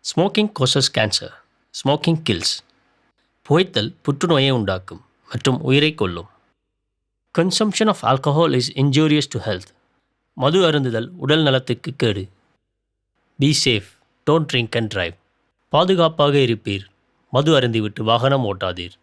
Smoking causes cancer. Smoking kills. புகைத்தல் புற்றுநோயை உண்டாக்கும் மற்றும் உயிரை கொல்லும். Consumption of alcohol is injurious to health. மது அருந்துதல் உடல் நலத்துக்கு கேடு. Be safe, don't drink and drive. பாதுகாப்பாக இருப்பீர். மது அருந்திவிட்டு வாகனம் ஓட்டாதீர்.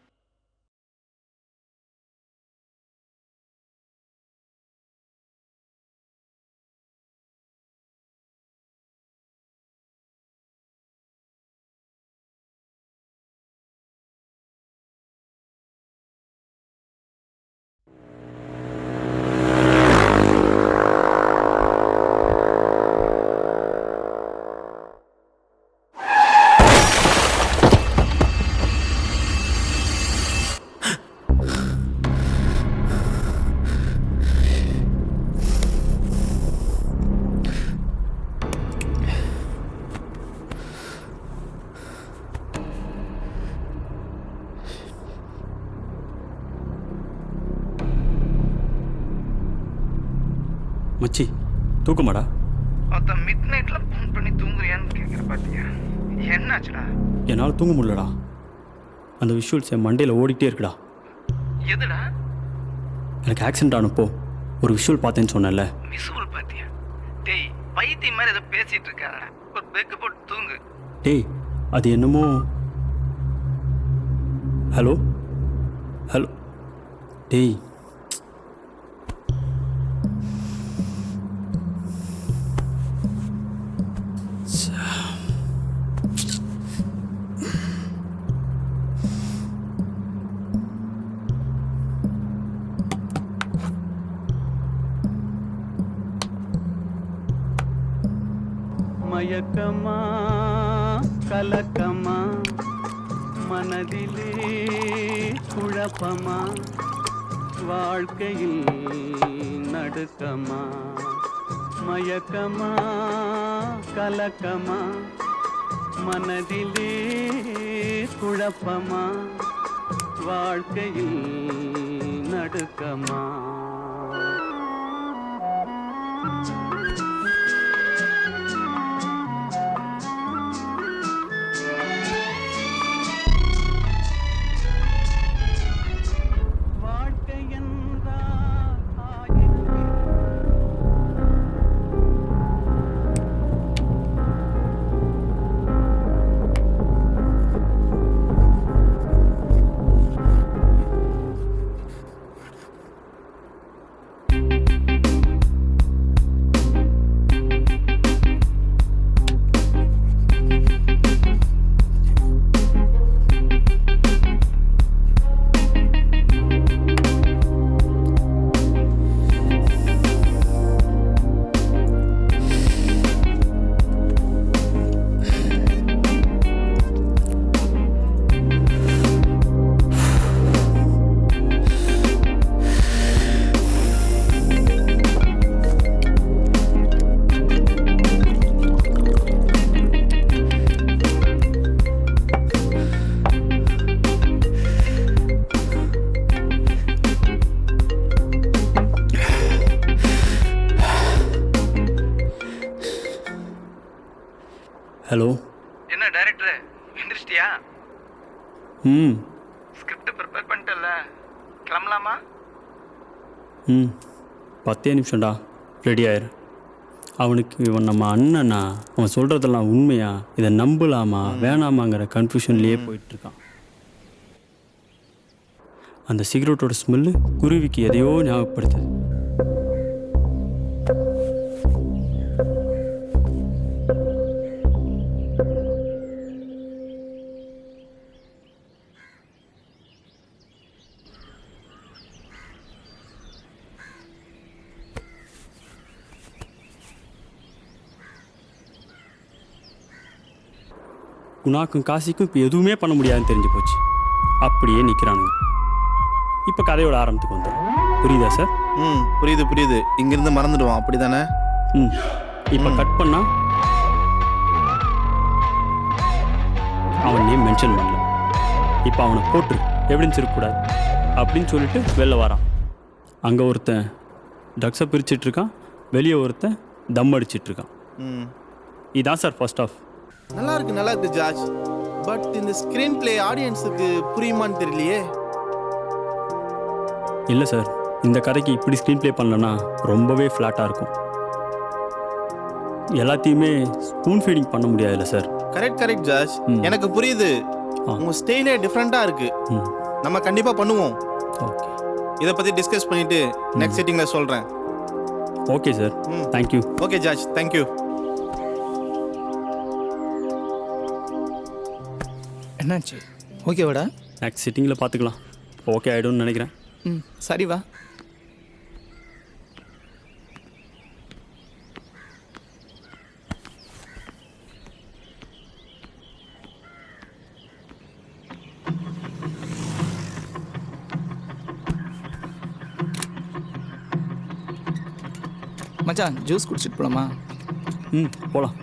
மச்சி தூக்கமாடா? ஒருத்தன் மிட் நைட்டில் ஃபோன் பண்ணி தூங்குறியான்னு கேட்குற பார்த்தியா? என்னாச்சுடா? என்னால் தூங்க முடியலடா. அந்த விஷுவல்ஸ் என் மண்டையில் ஓடிக்கிட்டே இருக்குடா. எதுடா? எனக்கு ஆக்சிடென்ட் ஆனப்போ ஒரு விஷுவல் பார்த்தேன்னு சொன்னேன்ல. விஷுவல் பார்த்தியா? டேய், பைத்தியம் மாதிரி ஏதோ பேசிகிட்டு இருக்காடா. ஒரு பெக்கு போட்டு தூங்கு. டேய், அது என்னமோ. ஹலோ ஹலோ டேய், மயக்கமா கலக்கமா மனதிலே குழப்பமா வாழ்க்கையில் நடுக்கமா. மயக்கமா கலக்கமா மனதிலே குழப்பமா வாழ்க்கையில் நடுக்கமா. ஹலோ. என்ன டைரக்டர், எந்திரிச்சிட்டியா? ஸ்கிரிப்ட் ப்ரிப்பேர் பண்ணிட்டல, கிளம்பலாமா? 10 நிமிஷம்டா, ரெடி ஆயிரு. அவனுக்கு இவன் நம்ம அண்ணனா, அவன் சொல்கிறதெல்லாம் உண்மையா, இதை நம்பலாமா வேணாமாங்கிற கன்ஃபியூஷன்லேயே போயிட்டுருக்கான். அந்த சிகரெட்டோட ஸ்மெல்லு குருவிக்கு எதையோ ஞாபகப்படுத்துது. குணாக்கும் காசிக்கும் இப்போ எதுவுமே பண்ண முடியாதுன்னு தெரிஞ்சு போச்சு. அப்படியே நிற்கிறானுங்க. இப்போ கதையோட ஆரம்பத்துக்கு வந்துடும். புரியுதா சார்? புரியுது புரியுது. இங்கிருந்து மறந்துடுவான், அப்படி தானே? இப்போ கட் பண்ணா அவன் நேம் மென்ஷன் பண்ணல. இப்போ அவனை போட்டு எவிடன்ஸ் இருக்கக்கூடாது அப்படின்னு சொல்லிட்டு வெளில வரான். அங்கே ஒருத்தன் ட்ரக்ஸை பிரிச்சிட்ருக்கான், வெளியே ஒருத்தன் தம் அடிச்சிட்ருக்கான். இதான் சார் ஃபர்ஸ்ட் ஆஃப். நல்லா இருக்கு ஜார்ஜ். பட் இந்த ஸ்க்ரீன் பிளே ஆடியன்ஸுக்கு புரியுமான்னு தெரியலையே. இல்லை சார், இந்த கதைக்கு இப்படி ஸ்க்ரீன் ப்ளே பண்ணலன்னா ரொம்பவே ஃப்ளாட்டாக இருக்கும். எல்லாத்தையுமே ஸ்பூன் ஃபீடிங் பண்ண முடியாதுல்ல சார். Correct George. எனக்கு புரியுது. உங்க ஸ்டைலே டிஃப்ரெண்டா இருக்கு. நம்ம கண்டிப்பா பண்ணுவோம். ஓகே, இதை பத்தி டிஸ்கஸ் பண்ணிட்டு நெக்ஸ்ட் செட்டிங்ல சொல்றேன். Okay sir, thank you. Okay George, thank you. என்னாச்சு? ஓகேவாடா? நெக்ஸ்ட் சிட்டிங்கில் பார்த்துக்கலாம். ஓகே ஆகிடும்னு நினைக்கிறேன். சரி வா. மச்சான், ஜூஸ் குடிச்சிட்டு போலாமா? போகலாம்.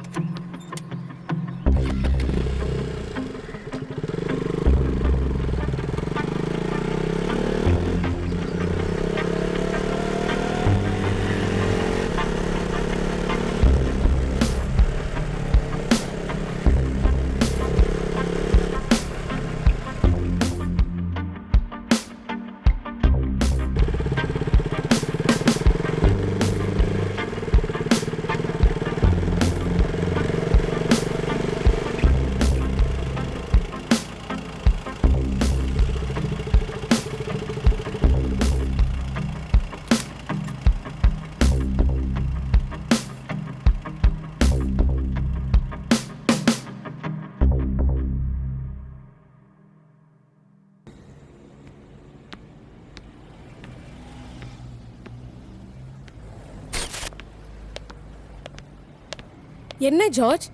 என்ன ஜார்ஜ்,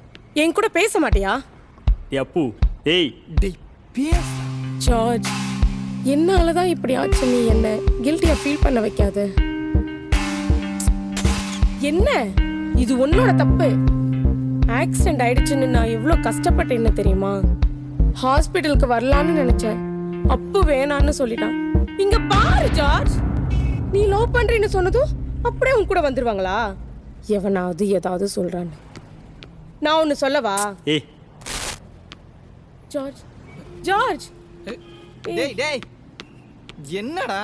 என் கூட பேச மாட்டியா? அப்பு, ஏய் டேய் பேஸ். ஜார்ஜ், என்னால தான் இப்படி ஆச்சு. நீ என்ன கில்ட்டியா ஃபீல் பண்ண வைக்காத. என்ன இது உன்னோட தப்பு. ஆக்சிடென்ட் ஆயிடுச்சுன்னு நான் எவ்வளோ கஷ்டப்பட்டேன்னு தெரியுமா? ஹாஸ்பிட்டலுக்கு வரலான்னு நினைச்சேன். அப்பு வேணான்னு சொல்லிட்டான். இங்க பாரு ஜார்ஜ், நீ லவ் பண்றேன்னு சொன்னதும் அப்படியே உன் கூட வந்துருவாங்களா? எவனாவது ஏதாவது சொல்றான்னு. நான் ஒன்று சொல்லவா? ஏய் ஜார்ஜ், ஜார்ஜ். டேய் என்னடா?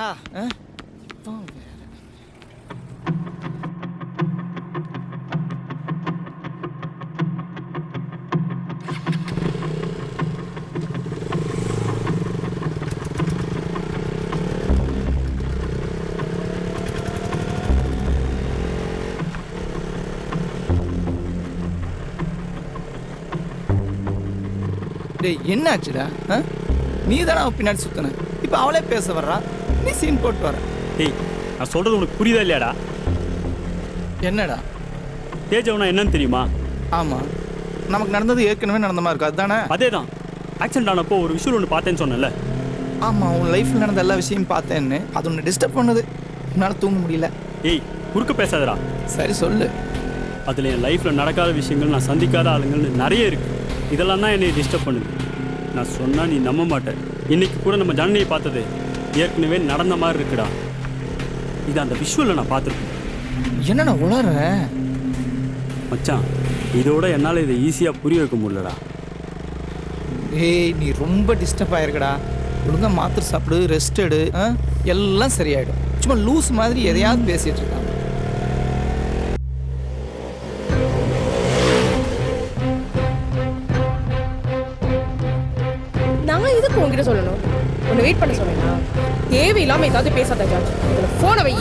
டேய் என்னாச்சுடா? நீ தானே அவள் பின்னாடி சுத்தின. இப்போ அவளே பேச வர்றா, நீ சீன் போட்டு வர. ஏய், நான் சொல்கிறது உனக்கு புரியுதா இல்லையாடா? என்னடா? தேஜவனா என்னன்னு தெரியுமா? ஆமாம், நமக்கு நடந்தது ஏற்கனவே நடந்த மாதிரி இருக்கு. அதுதானே? அதே தான். ஆக்சிடென்ட் ஆனப்போ ஒரு விஷயம் ஒன்று பார்த்தேன்னு சொன்னேன்ல. ஆமாம், உன் லைஃப்பில் நடந்த எல்லா விஷயமும் பார்த்தேன்னு. அது ஒன்று டிஸ்டர்ப் பண்ணுது. என்னால் தூங்க முடியல. ஏய், குறுக்க பேசாதடா. சரி சொல்லு. அதில் என் லைஃப்பில் நடக்காத விஷயங்கள், நான் சந்திக்காத ஆளுங்கள்னு நிறைய இருக்குது. இதெல்லாம் தான் என்னை டிஸ்டர்ப் பண்ணுது. நான் சொன்னால் நீ நம்ப மாட்டேன். இன்றைக்கி கூட நம்ம ஜனனியை பார்த்தது ஏற்கனவே நடந்த மாதிரி இருக்குடா. இது அந்த விஷுவலில் நான் பார்த்துருக்கேன். என்னடா உளற மச்சான்? இதோட என்னால் இதை ஈஸியாக புரிய வைக்க முடியலடா. ஏய், நீ ரொம்ப டிஸ்டர்ப் ஆயிருக்கடா. ஒழுங்காக மாத்திரை சாப்பிடு, ரெஸ்ட் எடு, எல்லாம் சரியாயிடும். சும்மா லூஸ் மாதிரி எதையாவது பேசிகிட்டு இருக்காங்க. நான் இதுக்கு உங்ககிட்ட சொல்லணும், உன்னை வெயிட் பண்ண சொன்னேன்னா? தேவையில்லாம ஏதாவது பேசாத ஜார்ஜ். உங்களை ஃபோனை வை.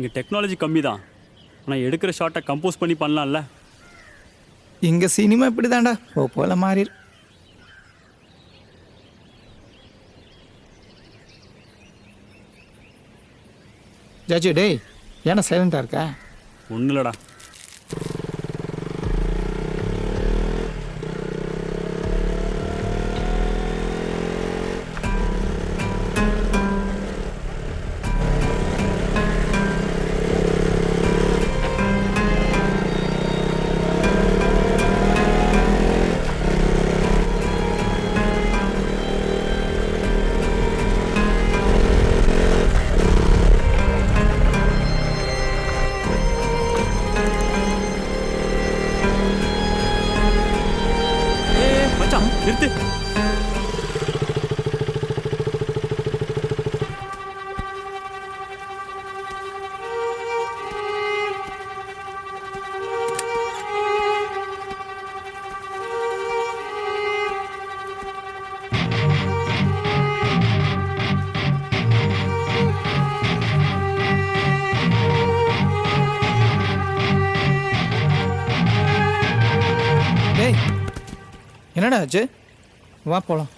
இங்கே டெக்னாலஜி கம்மி தான், ஆனால் எடுக்கிற ஷார்ட்டை கம்போஸ் பண்ணி பண்ணலாம்ல. இங்கே சினிமா இப்படி தான்டா போல மாறிடு. ஜாஜு டேய், ஏன்னா சைலண்டாக இருக்கா? ஒன்றும் இல்லைடா. மச்சான் நிறுத்து. டேய் என்னடா ஆச்சு? வா போகலாம்.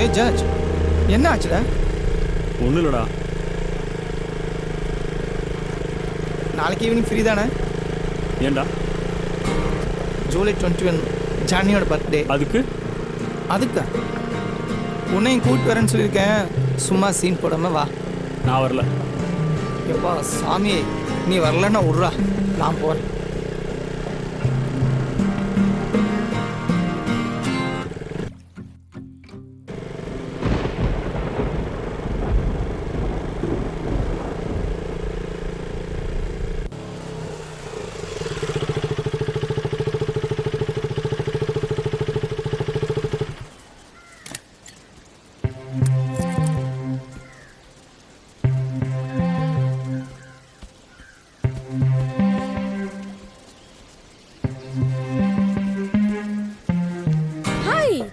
ஏய் ஜார்ஜ், என்ன ஆச்சுடா? ஒன்றும் இல்லைடா. நாளைக்கு ஈவினிங் ஃப்ரீ தானே? ஏன்டா? ஜூலை 21 ஜானியோட பர்த்டே. அதுக்கா உன்னையும் கூப்பிட்டு வரேன்னு சொல்லியிருக்கேன். சும்மா சீன் போடாமல் வா. நான் வரல. எப்பா சாமி, நீ வரலன்னா விட்றா, நான் போகிறேன்.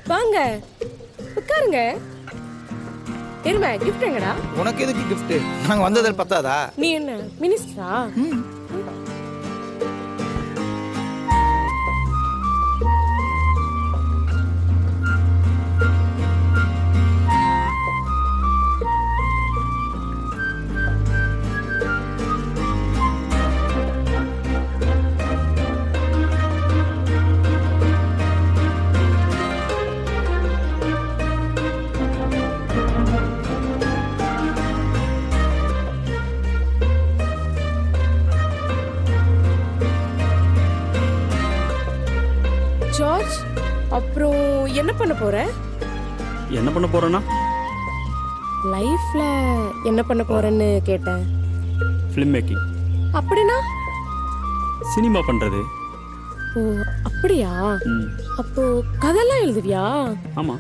வாங்க உட்காருங்க. இருமா, கிஃப்ட் எங்கடா? உனக்கு எதுக்கு கிஃப்ட்? நாங்கள் வந்ததில் பத்தாதா? நீ என்ன மினிஸ்டரா? ஜார்ஜ், அப்புறம் என்ன பண்ண போற? என்ன பண்ண போறேன்னா? லைஃப்ல என்ன பண்ண போறேன்னு கேட்டேன். Film making. அப்படின்னா? சினிமா பண்றது. ஓ அப்படியா? அப்போ கதைலாம் எழுதுவியா? ஆமா.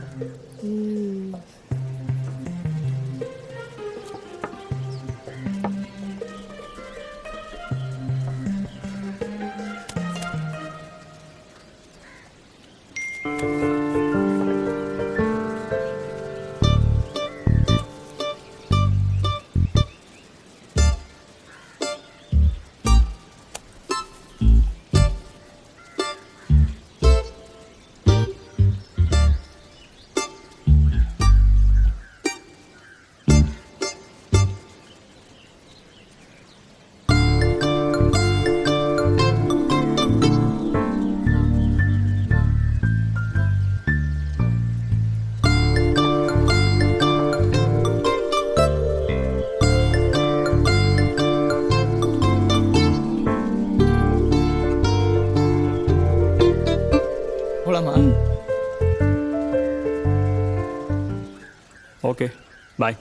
போலாமா? Okay bye.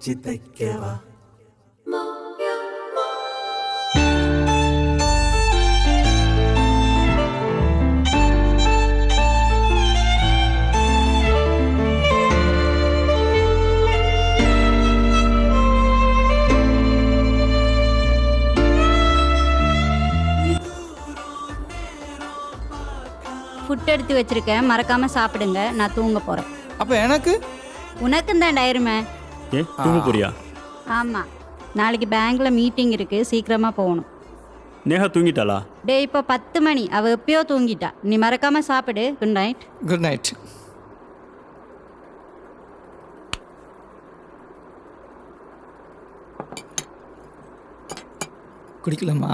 தச்சு தைக்கவா ஃபுட் எடுத்து வச்சிருக்கேன், மறக்காம சாப்பிடுங்க. நான் தூங்க போறேன். அப்போ எனக்கு உனக்கும் தான் டயருமே. ஏ தூங்க போறியா? ஆமா, நாளைக்கு பேங்க்ல மீட்டிங் இருக்கு, சீக்கிரமா போகணும். நேஹா தூங்கிட்டாளா? டேய், இப்போ 10 மணி, அவ எப்பயோ தூங்கிட்டா. நீ மறக்காம சாப்பிடு. Good night. Good night. குடிக்கலாமா?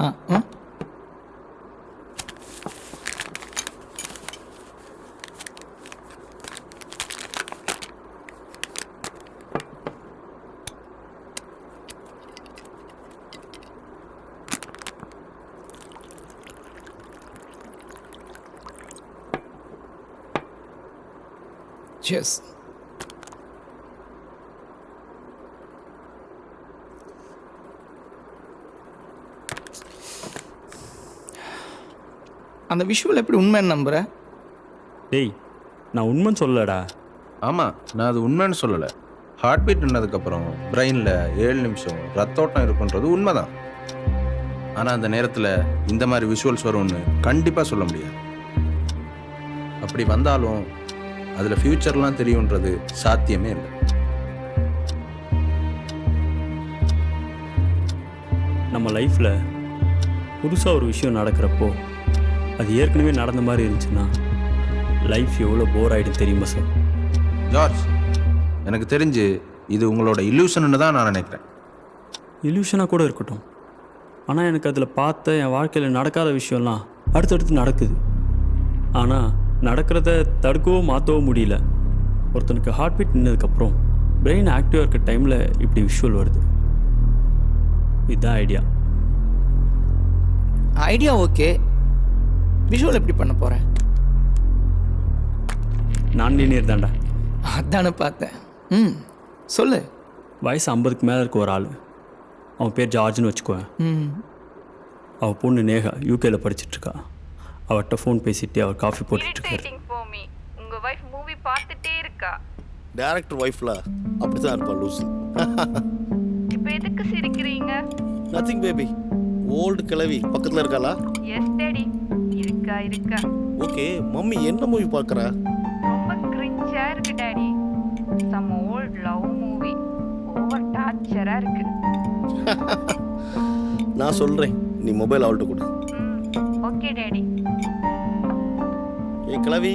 Cheers. அந்த விஷுவல் எப்படி உண்மைன்னு நம்புற? டேய், நான் உண்மைன்னு சொல்லலடா. ஆமாம், நான் அது உண்மைன்னு சொல்லலை. ஹார்ட் பீட் நின்னதுக்கப்புறம் பிரெயினில் 7 நிமிஷம் ரத்தோட்டம் இருக்குன்றது உண்மைதான். ஆனால் அந்த நேரத்தில் இந்த மாதிரி விஷுவல்ஸ் வரும்னு கண்டிப்பாக சொல்ல முடியாது. அப்படி வந்தாலும் அதில் ஃப்யூச்சர்லாம் தெரியுன்றது சாத்தியமே இல்லை. நம்ம லைஃப்பில் புதுசாக ஒரு விஷயம் நடக்கிறப்போ அது ஏற்கனவே நடந்த மாதிரி இருந்துச்சுன்னா லைஃப் எவ்வளோ போர் ஆகிடும் தெரியுமா சார்? ஜார்ஜ், எனக்கு தெரிஞ்சு இது உங்களோட இல்யூஷன்னு தான் நான் நினைக்கிறேன். இல்யூஷனாக கூட இருக்கட்டும், ஆனால் எனக்கு அதில் பார்த்த என் வாழ்க்கையில் நடக்காத விஷயம்லாம் அடுத்தடுத்து நடக்குது. ஆனால் நடக்கிறத தடுக்கவோ மாற்றவோ முடியல. ஒருத்தனுக்கு ஹார்ட் பீட் நின்னதுக்கப்புறம் பிரெயின் ஆக்டிவாக இருக்க டைமில் இப்படி விஷுவல் வருது. இதுதான் ஐடியா. ஐடியா ஓகே, விஷுவல் எப்படி பண்ண போகிறேன்? நான் லீனியர் தான்டா. அதானே பார்த்தேன். சொல்லு. வயசு 50க்கு மேலே இருக்க ஒரு ஆள், அவன் பேர் ஜார்ஜ்னு வச்சுக்குவேன். அவள் பொண்ணு நேஹா யூகேல படிச்சுட்ருக்கா. அவர்கிட்ட ஃபோன் பேசிட்டு அவர் காஃபி போட்டுட்ருக்காரு. உங்கள் ஒய்ஃப் மூவி பார்த்துட்டே இருக்கா. டேரக்டர் ஒய்ஃப்ல அப்படி தான் இருப்பா லூசு. இப்போ எதுக்கு சிரிக்கிறீங்க? Nothing baby. ஓல்டு கிழவி பக்கத்தில் இருக்காளா? எஸ் டேடி, இருக்கா. ஓகே, மம்மி என்ன மூவி பார்க்குறா? ரொம்ப கிரிஞ்சா இருக்கு daddy. Some old love movie. Over டார்ச்சரா இருக்கு. நான் சொல்கிறேன், நீ மொபைல் அவள்கிட்ட கொடு. Okay daddy. ஏ கிழவி,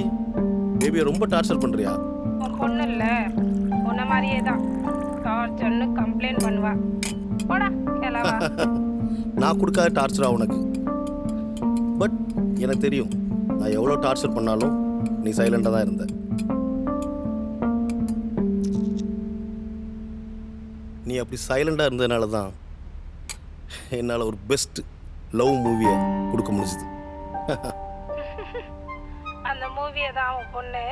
பேபியை ரொம்ப டார்ச்சர் பண்ணுறியா? உன் பொண்ணு இல்லை, உன்ன மாதிரியே தான் டார்ச்சர்னு கம்ப்ளைண்ட் பண்ணுவா. போடா கிளவா. நான் கொடுக்காத டார்ச்சரா உனக்கு? பட் எனக்கு தெரியும், நான் எவ்வளோ டார்ச்சர் பண்ணாலும் நீ சைலண்டாக தான் இருந்த. நீ அப்படி சைலண்டாக இருந்ததுனால தான் என்னால் ஒரு பெஸ்ட் லவ் மூவியை கொடுக்க முடிஞ்சுது. அந்த மூவியை தான் உன் பொண்ணு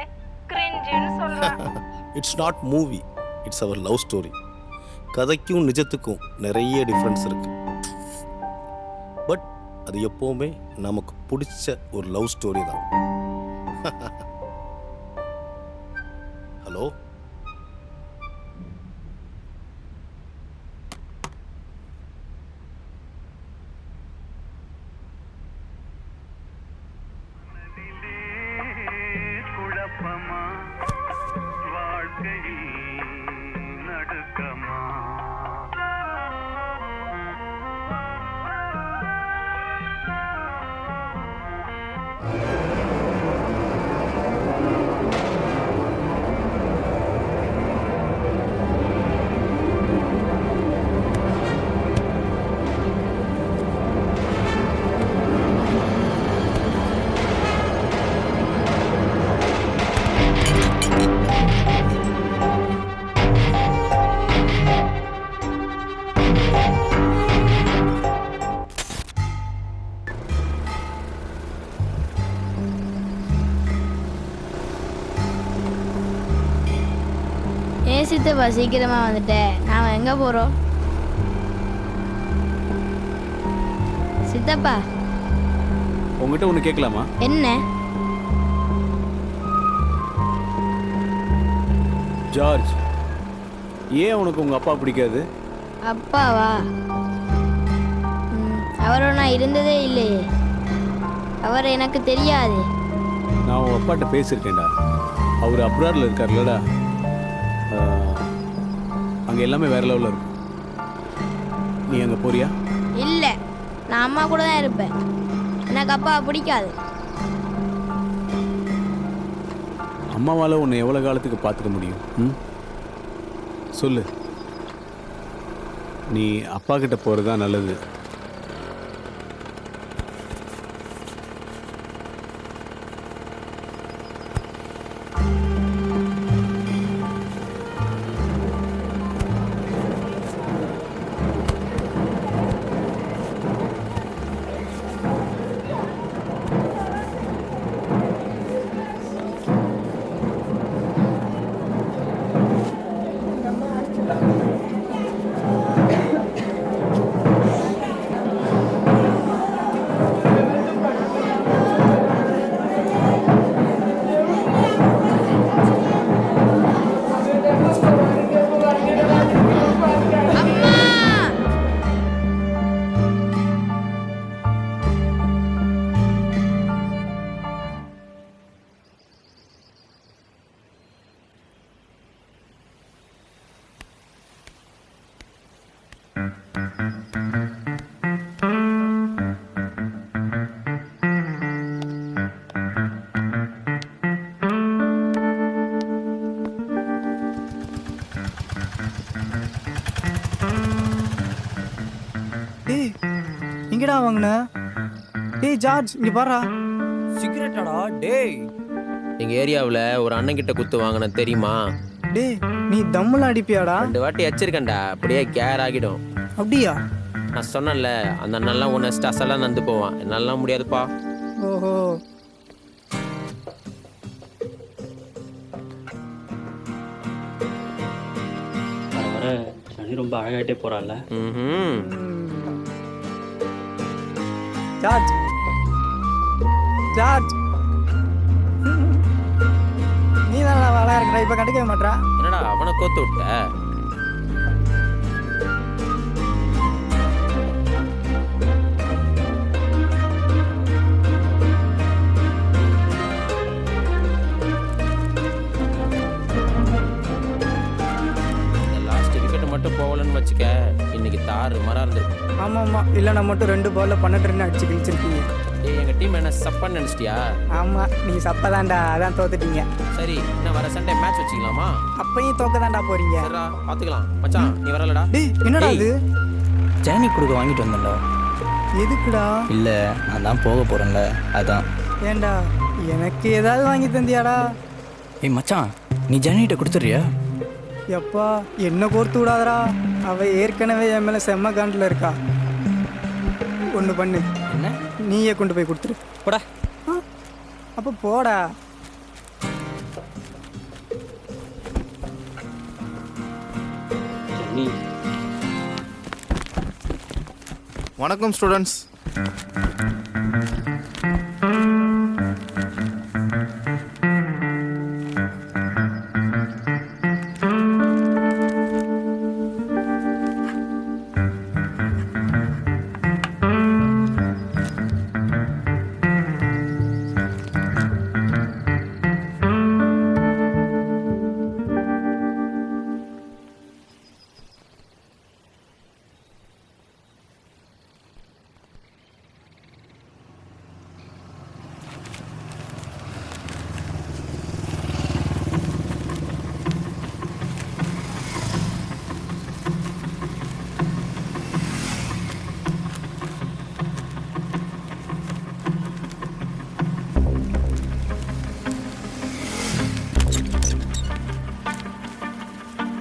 கிரிஞ்சுன்னு சொல்றா. It's not movie, it's our love story. கதைக்கும் நிஜத்துக்கும் நிறைய டிஃப்ரென்ஸ் இருக்கு. பட் அது எப்போவுமே நமக்கு பிடிச்ச ஒரு லவ் ஸ்டோரி தான். ஹலோ, குழப்பமா வாழ்க்கையில் நடுக்கமா சித்தப்பா சீக்கிரமா வந்துட்டேன். நான் எங்க போறோம்? சித்தப்பா உங்ககிட்ட ஒன்று கேட்கலாமா? என்ன? ஜார்ஜ், ஏன் உனக்கு உங்கள் அப்பா பிடிக்காது? அப்பாவா? அவரோட நான் இருந்ததே இல்லையே. அவர் எனக்கு தெரியாது. நான் உங்கள் அப்பாட்ட பேசியிருக்கேன்டா. அவர் அப்ராடில் இருக்கார்லடா. அங்கே எல்லாமே வேற லெவலில் இருக்கும். நீ அங்கே போறியா? இல்லை, நான் அம்மா கூட தான் இருப்பேன். எனக்கு அப்பா பிடிக்காது. அம்மாவால் உன்னை எவ்வளோ காலத்துக்கு பார்த்துக்க முடியும்? ம், சொல்லு. நீ அப்பா கிட்ட போகிறது தான் நல்லது. டேய் எங்கடா வாங்கின? டேய் ஜார்ஜ் இங்க பாரா. சிகரெட்டாடா? டேய், எங்க ஏரியாவில் ஒரு அண்ணன் கிட்ட குத்து வாங்கினேன் தெரியுமா? டேய் நீ தம்முல அடிப்பியாடா? 2 வாட்டி வச்சிருக்கேன்டா, அப்படியே கேர் ஆகிடும். அப்படியா? நான் சொன்னேன்ல, அந்த அண்ணன்லாம் உன்னை அசலாக நந்து போவான். என்னாலாம் முடியாதுப்பா. ஓஹோ. வர வர சனி ரொம்ப அழகாயிட்டே போகிறாள்ல. ம். ஜார்ஜ் ஜார்ஜ் நீ தான் வளா இருக்கிற, இப்ப கண்டுக்கவே மாட்டா. என்னடா அவனை கோத்து விட்ட? லாஸ்ட் விக்கெட் மட்டும் போகலன்னு வச்சுக்க, இன்னைக்கு தாறு மரம் இருந்திருக்கும். ஆமா ஆமா, இல்ல நான் மட்டும் 2 பால்ல 12 ரன் அடிச்சு கிழிச்சிருக்கீங்க. ஏய், எங்க டீம் என்ன சப்பான்னு நினைச்சிட்டியா? ஆமா, நீங்க சப்பதான்டா, அதான் தோத்துட்டீங்க. சரி, என்ன வர சண்டே மேட்ச் வச்சுக்கலாமா? அப்பயும் தோக்கதான்டா போறீங்க. சரிடா, பாத்துக்கலாம். மச்சான் நீ வரலடா? டேய் என்னடா இது? ஜானி கொடுக்க வாங்கிட்டு வந்தேன்டா. எதுக்குடா? இல்லை, நான் தான் போக போகிறேன்ல, அதான். ஏண்டா எனக்கு ஏதாவது வாங்கி தந்தியாடா? ஏய் மச்சான், நீ ஜானிகிட்ட கொடுத்துட்றியா? எப்பா என்ன கோர்த்து விடாதடா, அவ ஏற்கனவே என் மேலே செம்ம காண்டில் இருக்கா. ஒன்று பண்ணு, என்ன? நீயே கொண்டு போய் கொடுத்துரு. போடா. அப்போ போடா. வணக்கம் ஸ்டூடெண்ட்ஸ்.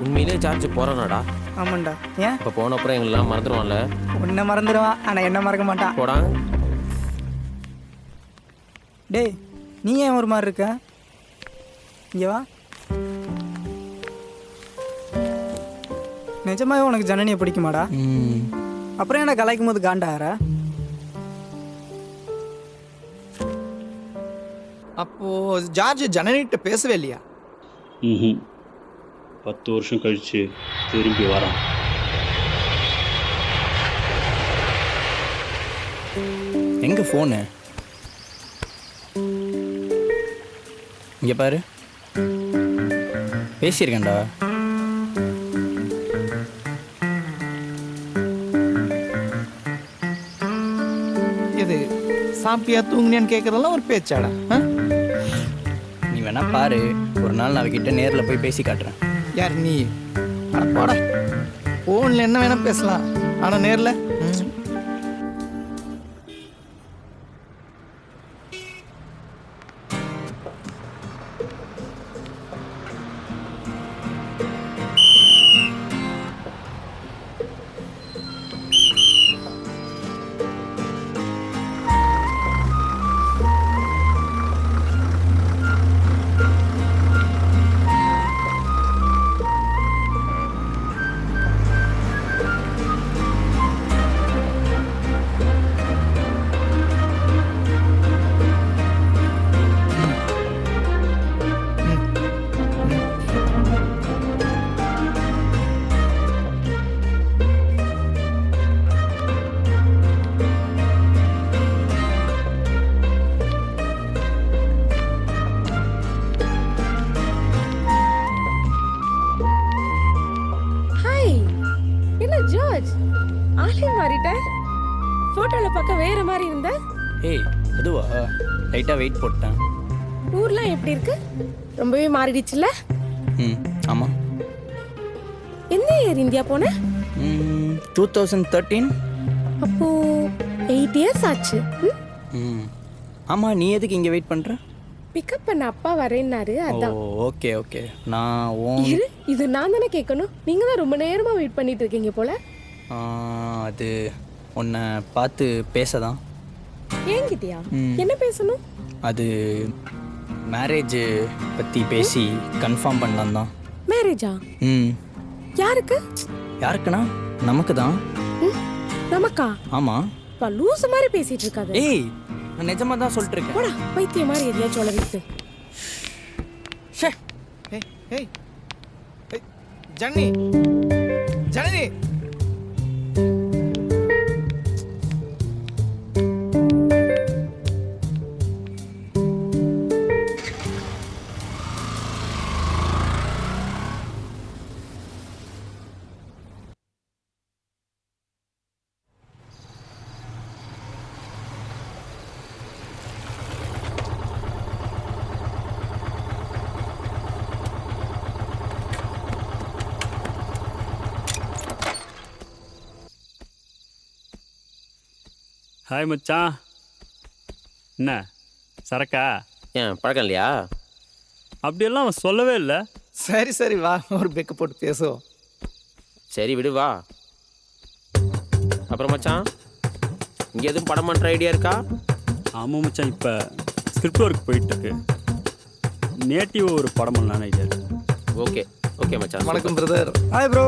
உண்மையிலே சார்ஜ் போறானாடா? ஆமாண்டா. ஏன்? இப்போ போன அப்புறம் எங்களெல்லாம் மறந்துடுவான்ல? உன்னை மறந்துடுவான், ஆனால் என்ன மறக்க மாட்டான். போடா. டேய் நீ ஏன் ஒரு மாதிரி இருக்க? இங்கே வா. நிஜமாவே உனக்கு ஜனனியை பிடிக்குமாடா? அப்புறம் என்ன கலாய்க்கும் போது காண்டாகிற? அப்போ ஜார்ஜ் ஜனனிட்ட பேசவே இல்லையா? 10 வருஷம் கழிச்சு திரும்பி வரான். எங்க ஃபோனு? இங்க பாரு, பேசியிருக்கேன்டா. இது சாப்பிட்டியா தூங்குனியான்னு கேட்கறதெல்லாம் ஒரு பேச்சாடா? நீ வேணா பாரு, ஒரு நாள் நான் அவகிட்ட நேரில் போய் பேசி காட்டுறேன். யார் நீ? அட போடா, ஃபோனில் என்ன வேணா பேசலாம், ஆனால் நேரில் போட்டோல பார்க்க வேற மாதிரி இருந்த. ஏய் அதுவா, லைட்டா வெயிட் போட்டேன். ஊர்லாம் எப்படி இருக்கு? ரொம்பவே மாறிடுச்சுல? ஆமா. எந்த இயர் இந்தியா போன? 2013. அப்போ 8 இயர்ஸ் ஆச்சு. ஆமா, நீ எதுக்கு இங்க வெயிட் பண்ற? பிக்கப் பண்ண அப்பா வரேன்னாரு, அதான். Okay okay. நான் இது நான் தானே கேட்கணும். நீங்க தான் ரொம்ப நேரமா வெயிட் பண்ணிட்டு இருக்கீங்க போல. அது உன்னை பார்த்து பேசதான். ஏங்கிட்டியா? என்ன பேசணும்? அது மேரேஜ் பற்றி பேசி கன்ஃபார்ம் பண்ணலாம் தான். மேரேஜா? யாருக்கு? யாருக்குன்னா நமக்கு தான். நமக்கா? ஆமாம். லூசு மாதிரி பேசிட்டு இருக்காது. ஏய், நான் நிஜமா தான் சொல்லிட்டு இருக்கேன். போடா, பைத்திய மாதிரி எதையாச்சும் உளறிட்டு. ஏய் ஜனனி, ஜனனி. ஹாய் மச்சான். என்ன சரக்கா? ஏன் பழக்கம் இல்லையா? அப்படியெல்லாம் அவன் சொல்லவே இல்லை. சரி சரி, வா ஒரு பெக்க போட்டு பேசுவோம். சரி விடு, வா. அப்புறம் மச்சான், இங்கே எதுவும் படம் பண்ணுற ஐடியா இருக்கா? ஆமாம் மச்சான், இப்போ ஸ்கிரிப்ட் ஒர்க் போயிட்டுருக்கு. நேட்டிவ் ஒரு படம் பண்ணலான்னு ஐடியா இருக்கு. ஓகே ஓகே மச்சான். வணக்கம் பிரதர். Hi bro.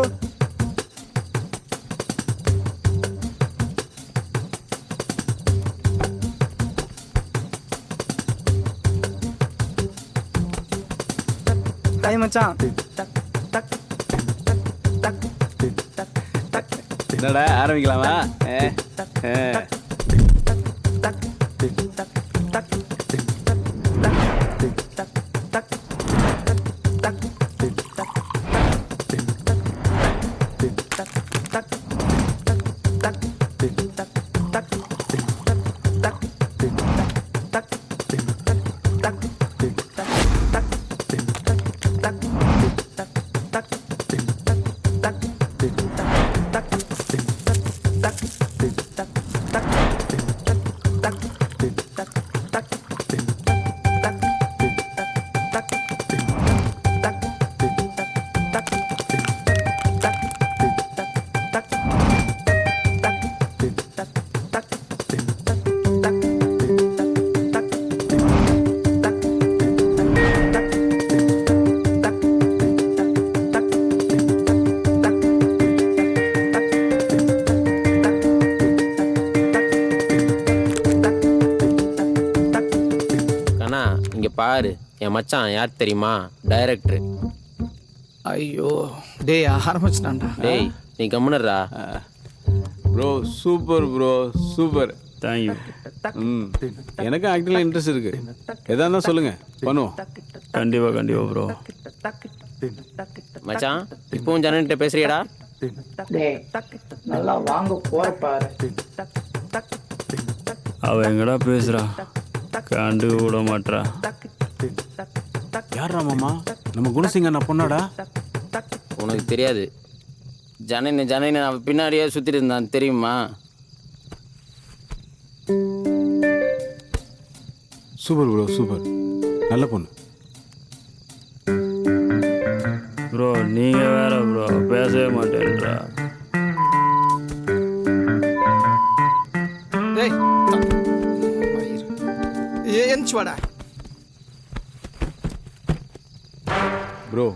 ஹாய் மச்சான். என்னடா ஆரம்பிக்கலாமா? பாரு, என் மச்சான் யார் தெரியுமா? டைரக்டர். ஐயோ டேய் ஆரம்பிச்சிட்டான்டா. டேய் நீ கம்முனர்றா. Bro super bro, super. Thank you. எனக்கு ஆக்டிங்ல இன்ட்ரெஸ்ட் இருக்கு. எதா இருந்தால் சொல்லுங்க, பண்ணுவோம். கண்டிப்பாக ப்ரோ. மச்சான் இப்பவும் ஜனன்கிட்ட பேசுறியடா? டேய் நல்லா வாங்க போற பாரு. அவ எங்கடா பேசுறா? கண்டு விட மாட்டா. யாரா மாமா? நம்ம குணசிங்க நான் பொண்ணாடா? உனக்கு தெரியாது. ஜனனி அவன் பின்னாடியே சுத்திட்டு இருந்தான் தெரியுமா? Super bro, super. நல்ல பொண்ணு ப்ரோ. நீங்க வேற ப்ரோ, பேசவே மாட்டேன்றா. டேய் எந்திச்சு வாடா. ப்ரோ.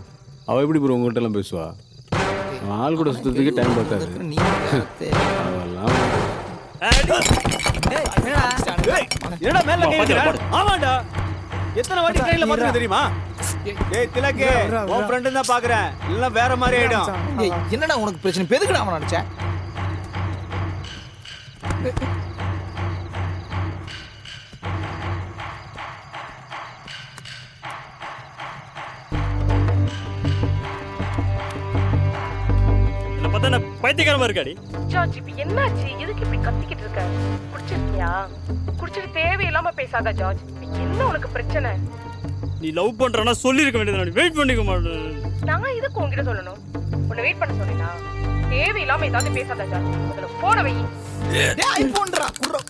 அவ எப்படி ப்ரோ உங்கள்கிட்ட எல்லாம் பேசுவா? அவன் ஆள் கூட சுத்தத்துக்கு டைம் பார்த்தாரு. நீ அதெல்லாம் என்னடா மேல கேக்குற? ஆமாடா. எத்தனை வாட்டி ட்ரெயின்ல பாத்துக்க தெரியுமா? டேய் திலகே, உன் ஃப்ரெண்ட் தான் பாக்குறேன். இல்ல வேற மாதிரி ஆயிடும். என்னடா உனக்கு பிரச்சனை? பெதுக்குடா அவன் நினைச்சேன். என்ன பார்த்தா நான் பைத்தியக்காரமா இருக்காடி? ஜார்ஜ் இப்ப என்னாச்சு? எதுக்கு இப்படி கத்திக்கிட்டு இருக்க? குடிச்சிருக்கியா? குடிச்சிட்டு தேவையில்லாம பேசாத ஜார்ஜ். என்ன உனக்கு பிரச்சனை? நீ லவ் பண்றனா சொல்லிருக்க வேண்டியது. வெயிட் பண்ணிக்க மாட்டேன். நான் இதுக்கு உன்கிட்ட சொல்லணும்? உன்னை வெயிட் பண்ண சொன்னா தேவையில்லாம ஏதாவது பேசாத ஜார்ஜ். முதல்ல போன வை. டேய் ஐபோன்டா குர்ரா.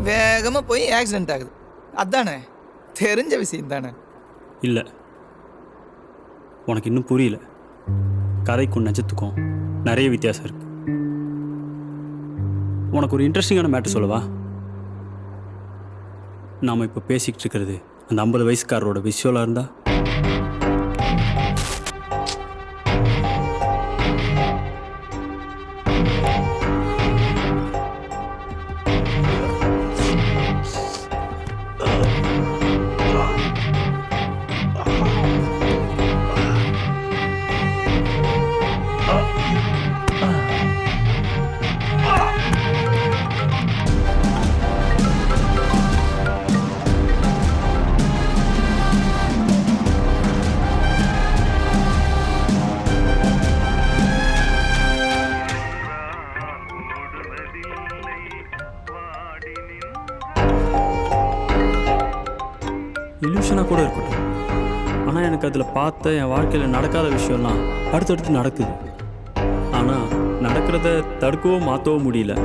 வேகமாக போய் ஆக்சிடென்ட் ஆகுது. அதானே தெரிஞ்ச விஷயம் தானே? இல்லை, உனக்கு இன்னும் புரியல. கதைக்கும் நிஜத்துக்கும் நிறைய வித்தியாசம் இருக்கு. உனக்கு ஒரு இன்ட்ரெஸ்டிங்கான மேட்டர் சொல்லவா? நாம் இப்போ பேசிக்கிட்டு இருக்கிறது அந்த 50 வயசுக்காரரோட விஷுவலாக இருந்தா இல்யூஷனாக கூட இருக்கட்டும். ஆனால் எனக்கு அதில் பார்த்த என் வாழ்க்கையில் நடக்காத விஷயம்லாம் அடுத்தடுத்து நடக்குது. ஆனால் நடக்கிறத தடுக்கவோ மாற்றவோ முடியல.